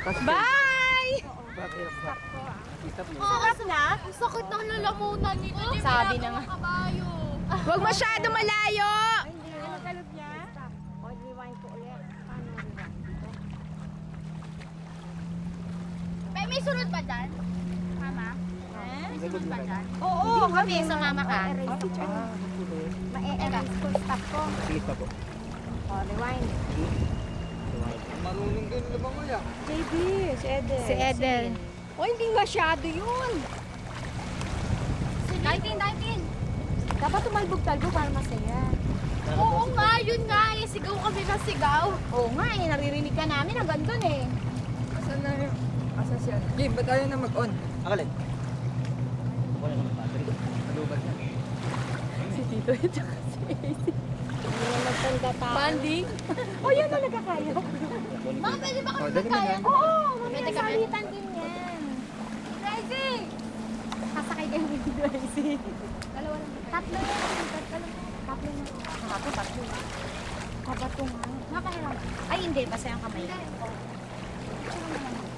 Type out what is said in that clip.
Bye! Sarap na? Ang sakit ng lalamunan nito. Sabi na nga. Kabayo. Huwag masyado malayo! Hindi. Ano galog niya? O, rewind ko ulit. Paano rewind dito? May sunod ba dyan? Mama? May sunod ba dyan? Oo, kami. Sumama ka. Ma-erase ko stop ko. Sige pa po. O, rewind. Marunong din naman kuya. JB, si Edel. Si Edel. O, hindi masyado yun. 19. Dapat tumalbog-talbog para masaya. Oo nga, yun nga eh. Sigaw kami na sigaw. Oo nga eh, naririnig ka namin hanggang dun eh. Asan na yun? Asan siya? Game, ba't tayo na mag-on? Akalin? Wala naman battery. Nalubat na. Si Tito at saka si AC. Hindi na magtanda tayo. Banding? O yan na nagkakaya. Mama, pwede ba kami Oh, dali mo magkaya? na. Oo, Pwede mamaya kami. salitan din yan. Crazy! Sasakay kayo ni Tito AC. Dalawa lang. Tatlo yan. Tatlo na. Tatlo. Kabatungan. Makahiram. Ay hindi, basta yung kamay. Picture mo naman.